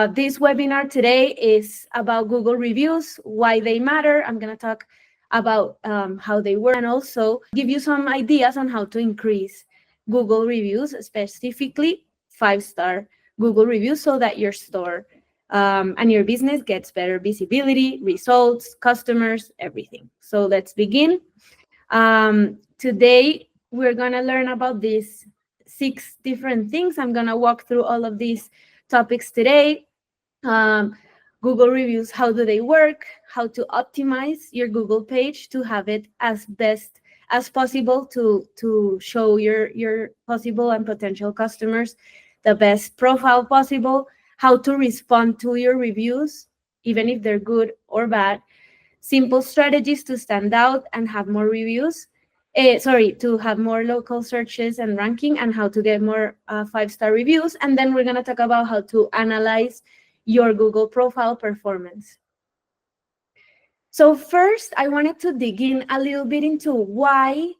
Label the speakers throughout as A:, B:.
A: This webinar today is about Google reviews, why they matter. I'm going to talk about how they work and also give you some ideas on how to increase Google reviews, specifically 5-star Google reviews, so that your store and your business gets better visibility, results, customers, everything. So let's begin. Today, we're going to learn about these 6 different things. I'm going to walk through all of these topics today. Google reviews, how do they work, how to optimize your Google page to have it as best as possible to show your possible and potential customers the best profile possible, how to respond to your reviews, even if they're good or bad, simple strategies to stand out and have more reviews, to have more local searches and ranking, and how to get more 5-star reviews. And then we're going to talk about how to analyze your Google profile performance. So first, I wanted to dig in a little bit into why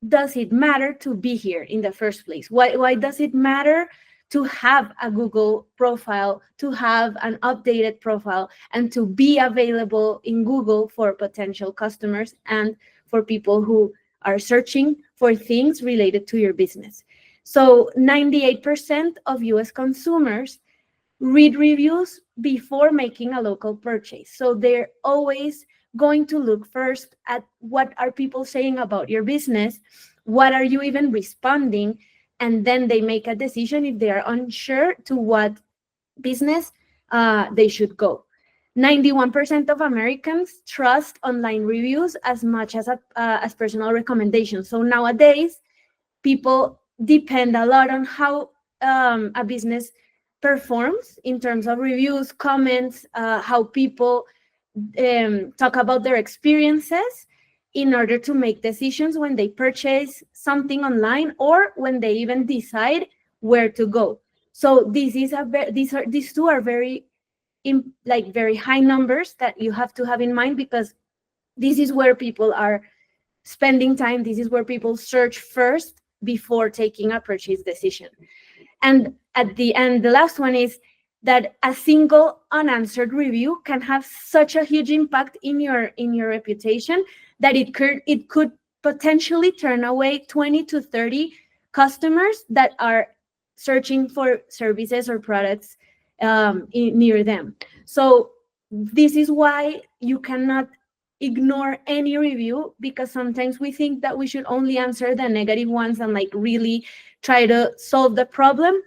A: does it matter to be here in the first place? Why does it matter to have a Google profile, to have an updated profile, and to be available in Google for potential customers and for people who are searching for things related to your business? So 98% of US consumers read reviews before making a local purchase. So they're always going to look first at what are people saying about your business, what are you even responding, and then they make a decision if they are unsure to what business they should go. 91% of Americans trust online reviews as much as personal recommendations. So nowadays, people depend a lot on how a business performs in terms of reviews, comments, how people talk about their experiences in order to make decisions when they purchase something online or when they even decide where to go. So these two are very very high numbers that you have to have in mind, because this is where people are spending time. This is where people search first before taking a purchase decision. And at the end, the last one is that a single unanswered review can have such a huge impact in your reputation that it could potentially turn away 20 to 30 customers that are searching for services or products near them. So this is why you cannot ignore any review, because sometimes we think that we should only answer the negative ones and really try to solve the problem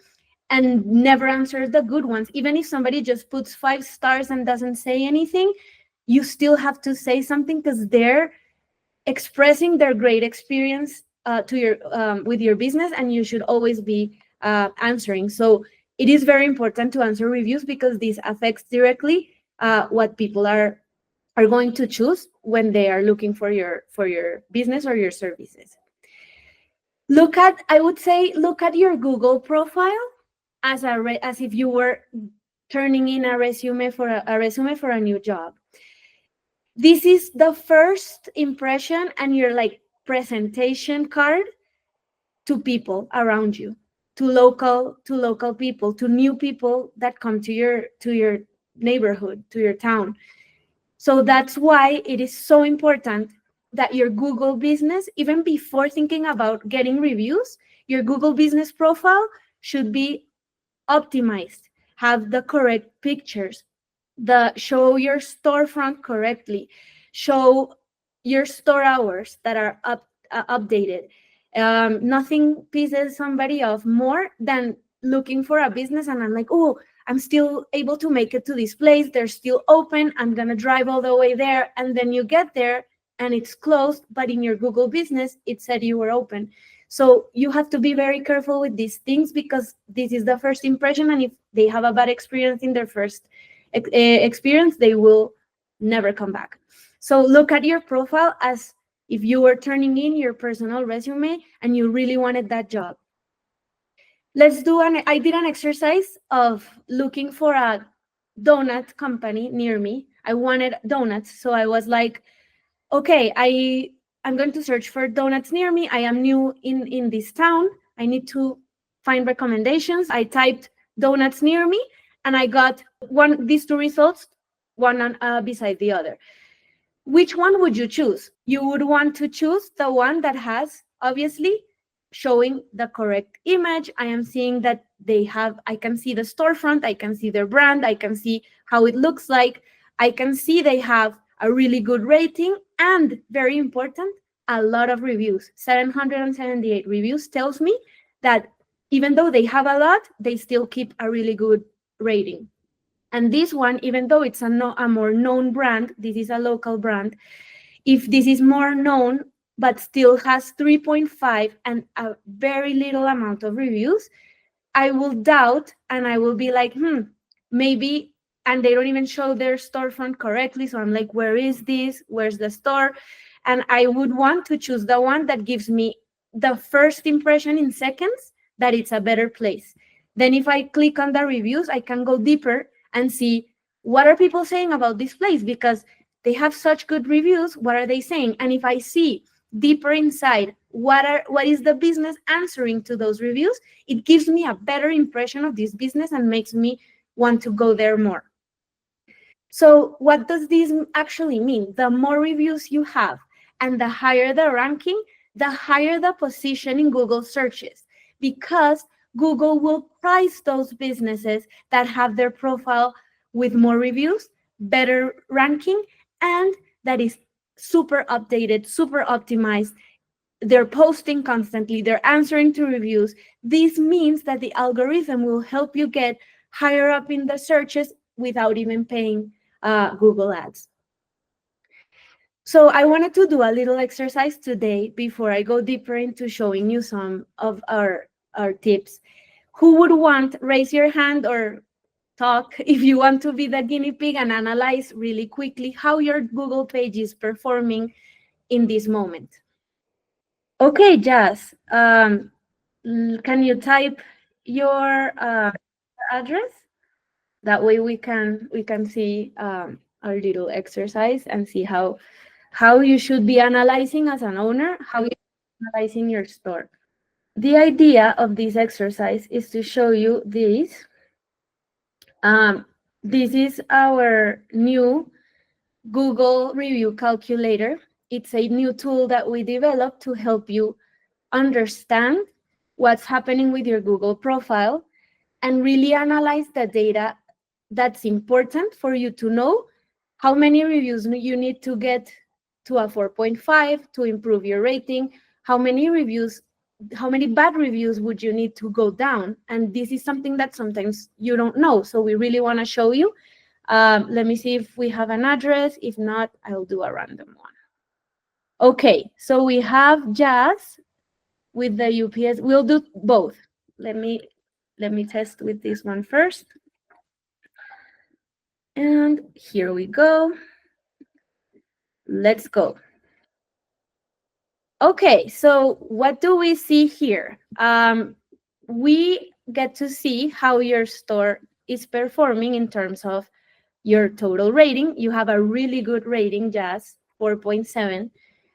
A: and never answer the good ones. Even if somebody just puts 5 stars and doesn't say anything, you still have to say something, because they're expressing their great experience with your business, and you should always be answering. So it is very important to answer reviews, because this affects directly what people are going to choose when they are looking for your business or your services. I would say look at your Google profile as if you were turning in a resume for a new job. This is the first impression and your presentation card to people around you, to local people, to new people that come to your neighborhood, to your town. So that's why it is so important that your Google business, even before thinking about getting reviews, your Google business profile should be optimized, have the correct pictures, show your storefront correctly, show your store hours that are updated. Nothing pisses somebody off more than looking for a business and I'm like, oh, I'm still able to make it to this place. They're still open. I'm going to drive all the way there. And then you get there and it's closed, but in your Google business, it said you were open. So you have to be very careful with these things, because this is the first impression. And if they have a bad experience in their first experience, they will never come back. So look at your profile as if you were turning in your personal resume and you really wanted that job. I did an exercise of looking for a donut company near me. I wanted donuts. So I was like, okay, I'm going to search for donuts near me. I am new in this town. I need to find recommendations. I typed donuts near me and I got these two results, one beside the other. Which one would you choose? You would want to choose the one that has obviously showing the correct image. I am seeing that I can see the storefront, I can see their brand, I can see how it looks like, I can see they have a really good rating, and very important, a lot of reviews. 778 reviews tells me that even though they have a lot, they still keep a really good rating. And this one, even though it's a more known brand, this is a local brand, if this is more known but still has 3.5 and a very little amount of reviews, I will doubt and I will be like, maybe, and they don't even show their storefront correctly. So I'm like, where is this? Where's the store? And I would want to choose the one that gives me the first impression in seconds that it's a better place. Then if I click on the reviews, I can go deeper and see what are people saying about this place, because they have such good reviews. What are they saying? And if I see deeper inside what is the business answering to those reviews, it gives me a better impression of this business and makes me want to go there more. So what does this actually mean? The more reviews you have and the higher the ranking, the higher the position in Google searches, because Google will price those businesses that have their profile with more reviews, better ranking, and that is super updated, super optimized. They're posting constantly, they're answering to reviews. This means that the algorithm will help you get higher up in the searches without even paying Google Ads. So I wanted to do a little exercise today before I go deeper into showing you some of our tips. Who would want, raise your hand or talk if you want to be the guinea pig and analyze really quickly how your Google page is performing in this moment. Okay, Jazz, can you type your address? That way we can see our little exercise and see how you should be analyzing as an owner, how you're analyzing your store. The idea of this exercise is to show you this. This is our new Google review calculator. It's a new tool that we developed to help you understand what's happening with your Google profile and really analyze the data that's important for you to know how many reviews you need to get to a 4.5 to improve your rating, how many bad reviews would you need to go down. And this is something that sometimes you don't know. So we really want to show you. Let me see if we have an address. If not, I'll do a random one. Okay, so we have Jazz with the UPS. We'll do both. Let me test with this one first. And here we go. Let's go. Okay, so what do we see here? We get to see how your store is performing in terms of your total rating. You have a really good rating, Jazz, 4.7,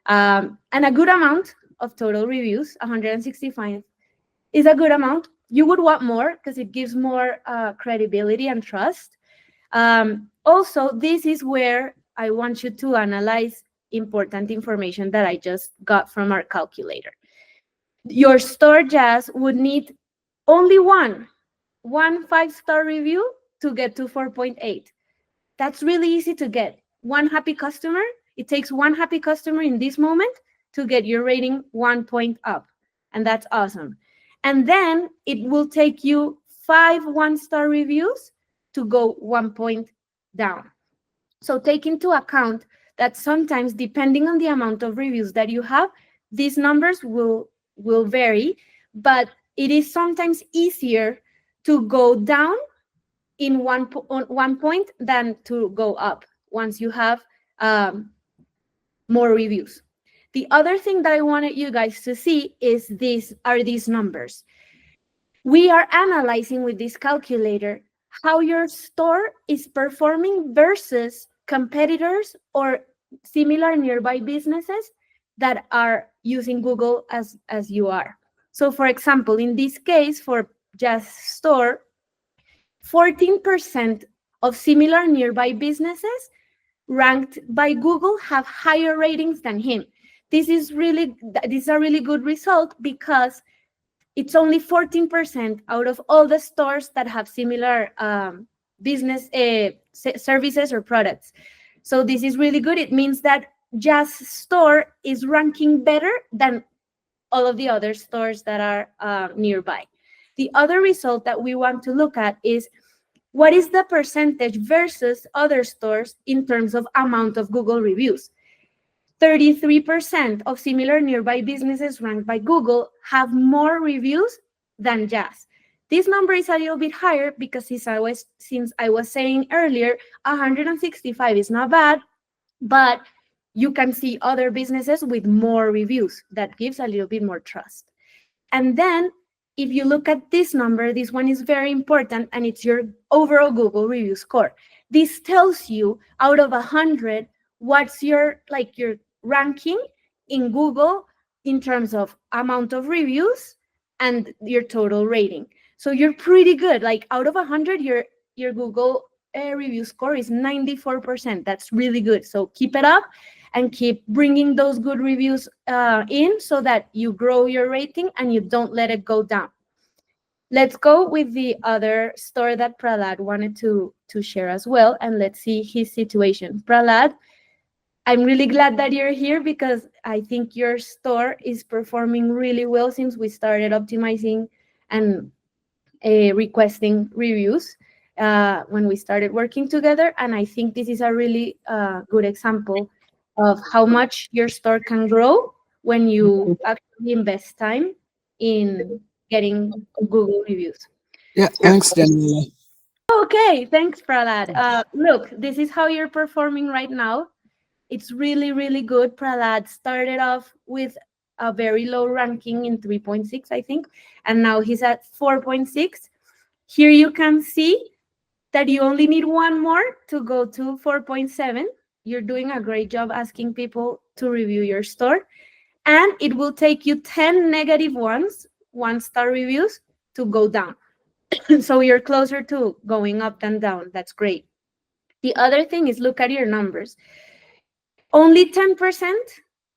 A: and a good amount of total reviews, 165 is a good amount. You would want more because it gives more credibility and trust. Also, this is where I want you to analyze important information that I just got from our calculator. Your store, Jazz, would need only one 5-star review to get to 4.8. That's really easy to get. One happy customer, it takes one happy customer in this moment to get your rating 1 point up. And that's awesome. And then it will take you 5 1-star reviews to go 1 point down. So take into account that sometimes, depending on the amount of reviews that you have, these numbers will vary, but it is sometimes easier to go down in 1 point than to go up once you have more reviews. The other thing that I wanted you guys to see is these numbers. We are analyzing with this calculator how your store is performing versus competitors or similar nearby businesses that are using Google as you are. So for example, in this case, for Jazz Store, 14% of similar nearby businesses ranked by Google have higher ratings than him. This is a really good result because it's only 14% out of all the stores that have similar business services or products. So this is really good. It means that Jazz store is ranking better than all of the other stores that are nearby. The other result that we want to look at is what is the percentage versus other stores in terms of amount of Google reviews. 33% of similar nearby businesses ranked by Google have more reviews than Jazz. This number is a little bit higher because since I was saying earlier, 165 is not bad, but you can see other businesses with more reviews. That gives a little bit more trust. And then if you look at this number, this one is very important, and it's your overall Google review score. This tells you out of 100, what's your ranking in Google in terms of amount of reviews and your total rating. So you're pretty good. Like out of 100, your Google review score is 94%. That's really good. So keep it up and keep bringing those good reviews in so that you grow your rating and you don't let it go down. Let's go with the other store that Prahlad wanted to share as well, and let's see his situation. Prahlad, I'm really glad that you're here because I think your store is performing really well since we started optimizing and requesting reviews when we started working together. And I think this is a really good example of how much your store can grow when you actually invest time in getting Google reviews.
B: Yeah, thanks, Daniela.
A: Okay, thanks, Prahlad. Look, this is how you're performing right now. It's really, really good. Prahlad started off with a very low ranking in 3.6, I think, and now he's at 4.6. Here you can see that you only need one more to go to 4.7. You're doing a great job asking people to review your store, and it will take you 10 negative ones, one-star reviews, to go down. So you're closer to going up than down. That's great. The other thing is look at your numbers. Only 10%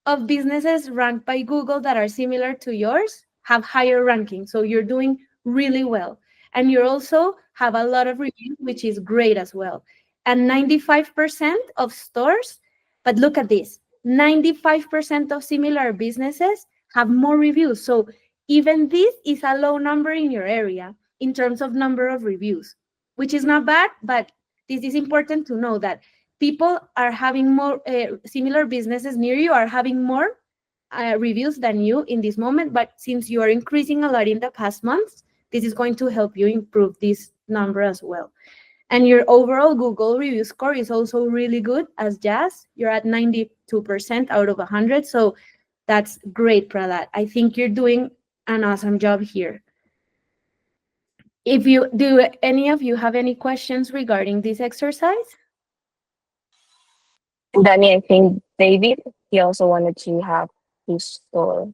A: of businesses ranked by Google that are similar to yours have higher ranking. So you're doing really well. And you also have a lot of reviews, which is great as well. And 95% of stores, but look at this, 95% of similar businesses have more reviews. So even this is a low number in your area in terms of number of reviews, which is not bad, but this is important to know that people are having more, similar businesses near you are having more reviews than you in this moment. But since you are increasing a lot in the past months, this is going to help you improve this number as well. And your overall Google review score is also really good as Jazz. You're at 92% out of 100. So that's great, Prahlad. I think you're doing an awesome job here. If you do, any of you have any questions regarding this exercise?
C: Danny, I think David, he also wanted to have his store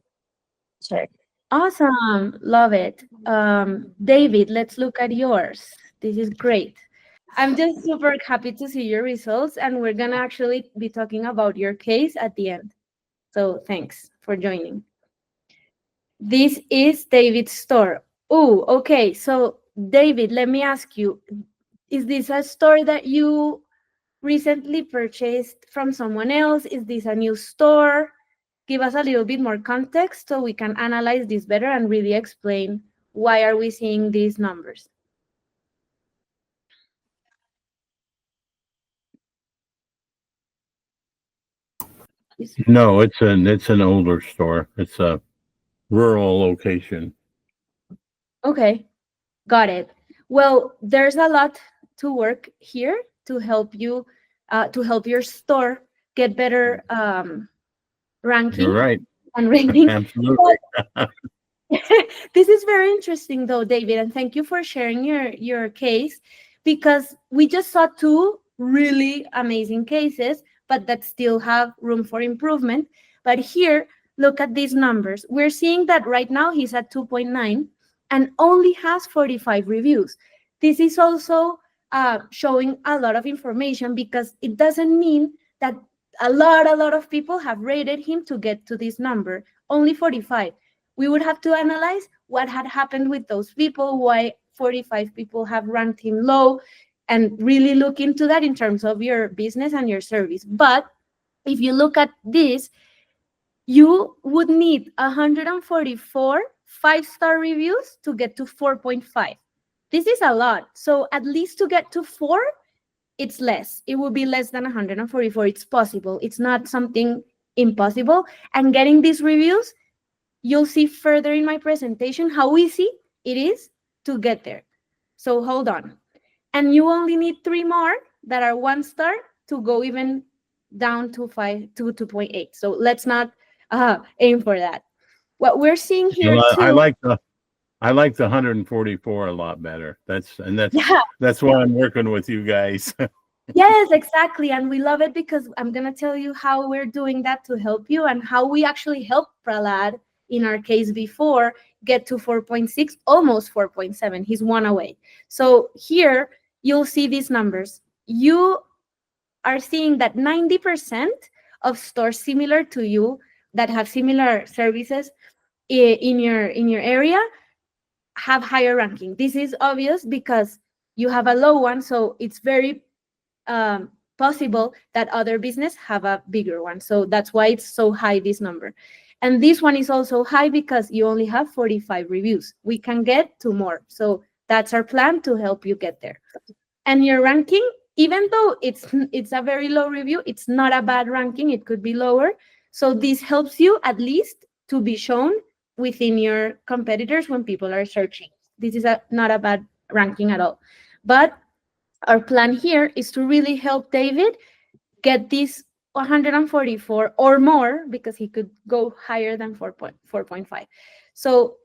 C: checked.
A: Awesome. Love it. David, let's look at yours. This is great. I'm just super happy to see your results, and we're going to actually be talking about your case at the end. So thanks for joining. This is David's store. Oh, okay. So David, let me ask you, is this a store that you recently purchased from someone else? Is this a new store? Give us a little bit more context so we can analyze this better and really explain why are we seeing these numbers.
D: No, it's an older store. It's a rural location.
A: Okay, got it. Well, there's a lot to work here to help you, to help your store get better ranking
D: You're right.
A: and rating.
D: Absolutely.
A: This is very interesting though, David, and thank you for sharing your case, because we just saw two really amazing cases, but that still have room for improvement. But here, look at these numbers. We're seeing that right now he's at 2.9 and only has 45 reviews. This is also showing a lot of information, because it doesn't mean that a lot of people have rated him to get to this number. Only 45. We would have to analyze what had happened with those people, why 45 people have ranked him low, and really look into that in terms of your business and your service. But if you look at this, you would need 144 5-star reviews to get to 4.5. This is a lot. So at least to get to 4, it's less. It will be less than 144. It's possible. It's not something impossible. And getting these reviews, you'll see further in my presentation how easy it is to get there. So hold on. And you only need 3 more that are 1-star to go even down to 2.8. So let's not aim for that. What we're seeing here
D: Well,
A: too.
D: I like the 144 a lot better. That's
A: Yeah.
D: that's why I'm working with you guys.
A: Yes, exactly. And we love it because I'm going to tell you how we're doing that to help you, and how we actually helped Prahlad, in our case before, get to 4.6, almost 4.7. He's 1 away. So here you'll see these numbers. You are seeing that 90% of stores similar to you that have similar services in your area have higher ranking. This is obvious because you have a low one, so it's very possible that other business have a bigger one. So that's why it's so high, this number. And this one is also high because you only have 45 reviews. We can get to more. So that's our plan to help you get there. And your ranking, even though it's a very low review, it's not a bad ranking. It could be lower. So this helps you at least to be shown within your competitors when people are searching. This is not a bad ranking at all. But our plan here is to really help David get this 144 or more, because he could go higher than 4.5. So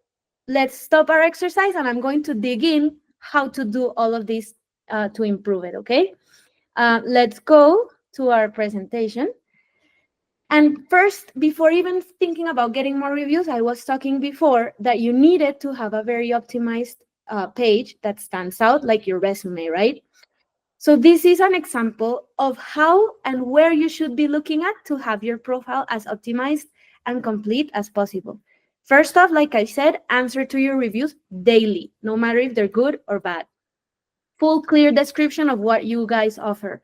A: let's stop our exercise, and I'm going to dig in how to do all of this to improve it, okay? Let's go to our presentation. And first, before even thinking about getting more reviews, I was talking before that you needed to have a very optimized page that stands out, like your resume, right? So this is an example of how and where you should be looking at to have your profile as optimized and complete as possible. First off, like I said, answer to your reviews daily, no matter if they're good or bad. Full, clear description of what you guys offer.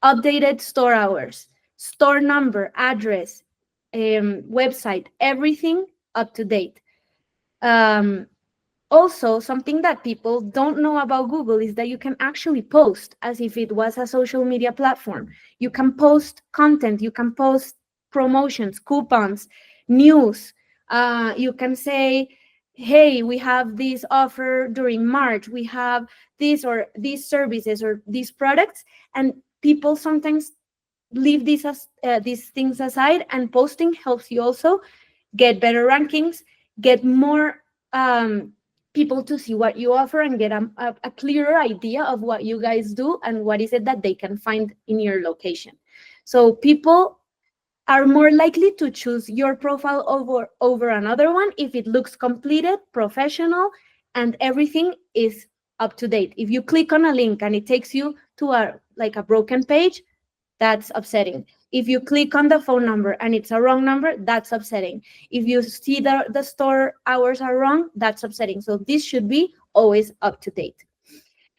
A: Updated store hours, store number, address, website, everything up to date. Also, something that people don't know about Google is that you can actually post as if it was a social media platform. You can post content, you can post promotions, coupons, news. You can say, hey, we have this offer during March. We have this or these services or these products. And people sometimes leave these things aside, and posting helps you also get better rankings, get more people to see what you offer, and get a clearer idea of what you guys do and what is it that they can find in your location. So people are more likely to choose your profile over another one if it looks completed, professional, and everything is up to date. If you click on a link and it takes you to a broken page, that's upsetting. If you click on the phone number and it's a wrong number, that's upsetting. If you see the store hours are wrong, that's upsetting. So this should be always up to date.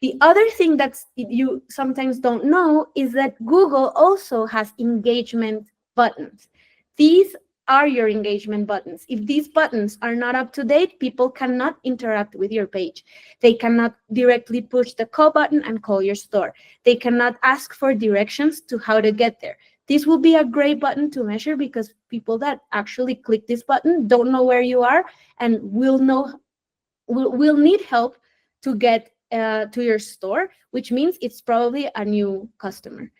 A: The other thing that you sometimes don't know is that Google also has engagement buttons. These are your engagement buttons. If these buttons are not up to date, people cannot interact with your page. They cannot directly push the call button and call your store. They cannot ask for directions to how to get there. This will be a great button to measure, because people that actually click this button don't know where you are and will need help to get to your store, which means it's probably a new customer.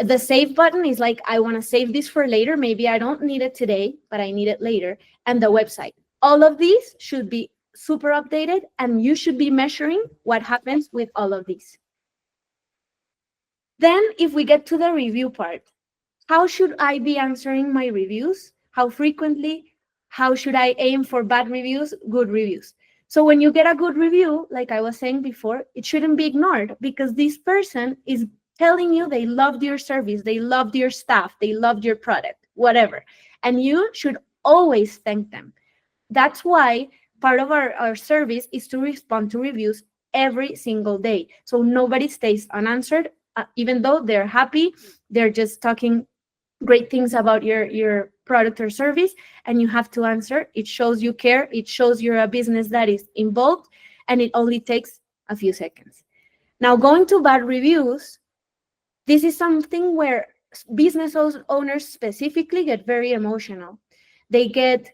A: The save button is like, I want to save this for later. Maybe I don't need it today, but I need it later. And the website. All of these should be super updated, and you should be measuring what happens with all of these. Then if we get to the review part, how should I be answering my reviews? How frequently? How should I aim for bad reviews, good reviews? So when you get a good review, like I was saying before, it shouldn't be ignored, because this person is telling you they loved your service, they loved your staff, they loved your product, whatever. And you should always thank them. That's why part of our service is to respond to reviews every single day. So nobody stays unanswered, even though they're happy, they're just talking great things about your product or service, and you have to answer. It shows you care, it shows you're a business that is involved, and it only takes a few seconds. Now, going to bad reviews, this is something where business owners specifically get very emotional. They get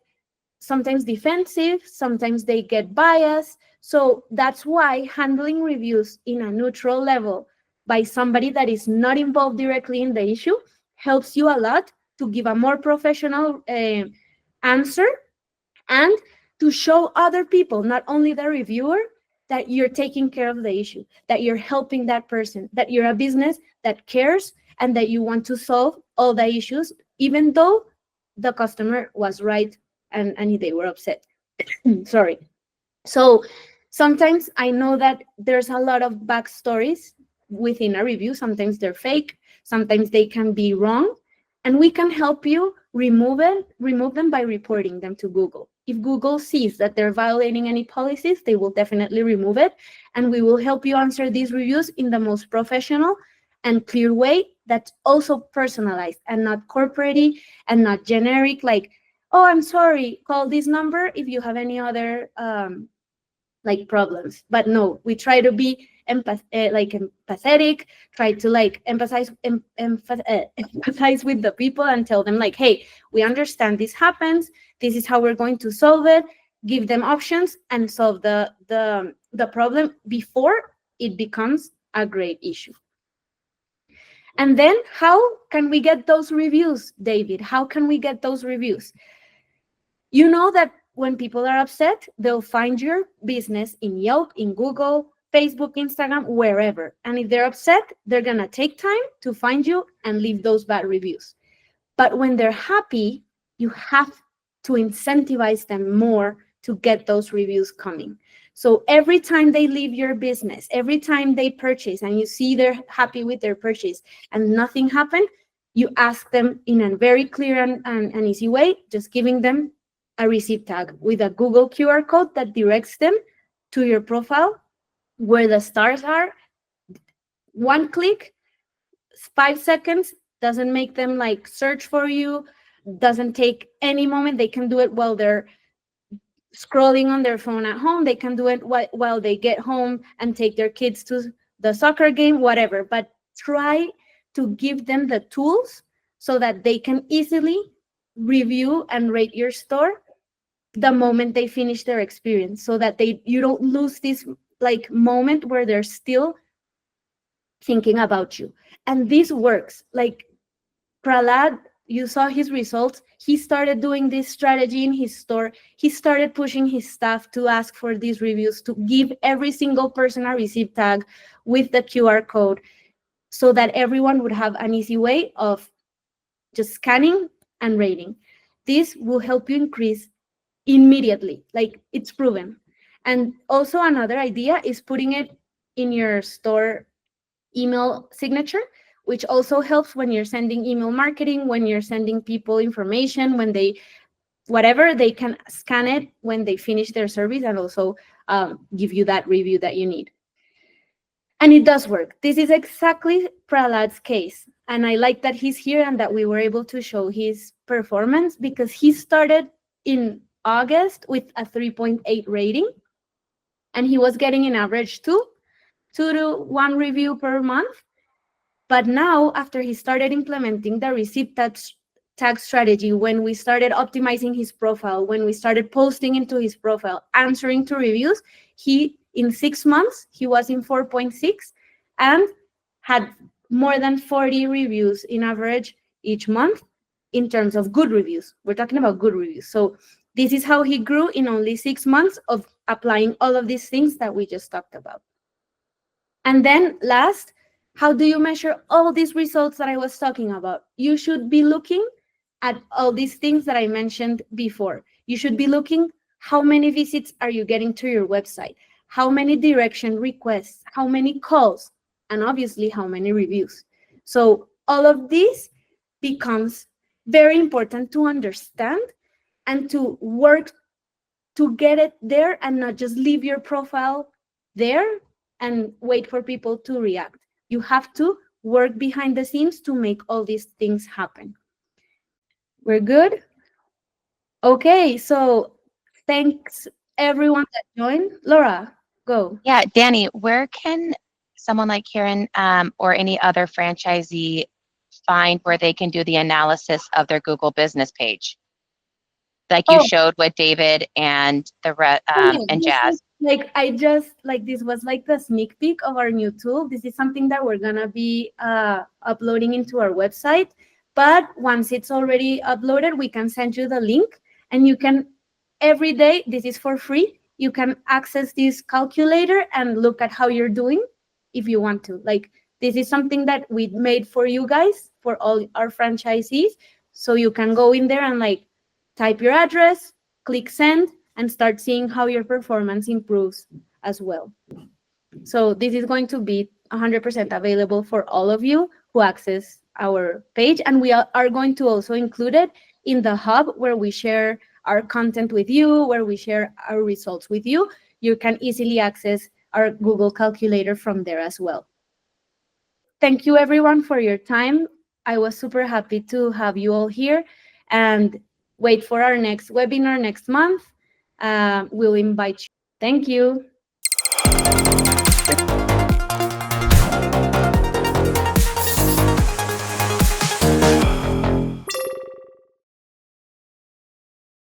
A: sometimes defensive, sometimes they get biased. So that's why handling reviews in a neutral level by somebody that is not involved directly in the issue helps you a lot to give a more professional answer, and to show other people, not only the reviewer, that you're taking care of the issue, that you're helping that person, that you're a business that cares, and that you want to solve all the issues, even though the customer was right and they were upset. Sorry. So sometimes I know that there's a lot of backstories within a review. Sometimes they're fake, sometimes they can be wrong, and we can help you remove them by reporting them to Google. If Google sees that they're violating any policies, they will definitely remove it, and we will help you answer these reviews in the most professional and clear way that's also personalized and not corporate and not generic, like, oh, I'm sorry, call this number if you have any other like problems. But no, we try to be empathetic, try to like empathize with the people and tell them like, hey, we understand this happens, this is how we're going to solve it, give them options and solve the problem before it becomes a great issue. And then how can we get those reviews, David? How can we get those reviews? You know that when people are upset, they'll find your business in Yelp, in Google, Facebook, Instagram, wherever. And if they're upset, they're going to take time to find you and leave those bad reviews. But when they're happy, you have to incentivize them more to get those reviews coming. So every time they leave your business, every time they purchase and you see they're happy with their purchase and nothing happened, you ask them in a very clear and easy way, just giving them a receipt tag with a Google QR code that directs them to your profile where the stars are. One click, 5 seconds, doesn't make them like search for you, doesn't take any moment. They can do it while they're scrolling on their phone at home. They can do it while they get home and take their kids to the soccer game, whatever. But try to give them the tools so that they can easily review and rate your store the moment they finish their experience, so that you don't lose this like moment where they're still thinking about you. And this works. Like Prahlad, you saw his results. He started doing this strategy in his store. He started pushing his staff to ask for these reviews, to give every single person a receipt tag with the QR code, so that everyone would have an easy way of just scanning and rating. This will help you increase immediately, like it's proven. And also another idea is putting it in your store email signature, which also helps when you're sending email marketing, when you're sending people information, when they whatever, they can scan it when they finish their service and also give you that review that you need. And it does work. This is exactly Prahlad's case. And I like that he's here and that we were able to show his performance, because he started in August with a 3.8 rating, and he was getting an average two to one review per month. But now, after he started implementing the receipt tag strategy, when we started optimizing his profile, when we started posting into his profile, answering to reviews, in 6 months, he was in 4.6 and had more than 40 reviews in average each month in terms of good reviews. We're talking about good reviews. So this is how he grew in only 6 months of applying all of these things that we just talked about. And then last, how do you measure all these results that I was talking about? You should be looking at all these things that I mentioned before. You should be looking how many visits are you getting to your website, how many direction requests, how many calls, and obviously how many reviews. So all of this becomes very important to understand and to work to get it there, and not just leave your profile there and wait for people to react. You have to work behind the scenes to make all these things happen. We're good? Okay, so thanks everyone that joined. Laura, go.
E: Yeah, Danny, where can someone like Karen or any other franchisee find where they can do the analysis of their Google business page? Like you
A: Oh,
E: showed with David and
A: yeah,
E: and
A: this is
E: Jazz.
A: this was like the sneak peek of our new tool. This is something that we're gonna be uploading into our website. But once it's already uploaded, we can send you the link, and you can every day. This is for free. You can access this calculator and look at how you're doing if you want to. Like, this is something that we made for you guys, for all our franchisees, so you can go in there and like type your address, click send, and start seeing how your performance improves as well. So this is going to be 100% available for all of you who access our page, and we are going to also include it in the hub where we share our content with you, where we share our results with you. You can easily access our Google calculator from there as well. Thank you everyone for your time. I was super happy to have you all here, and wait for our next webinar next month. We'll invite you. Thank you.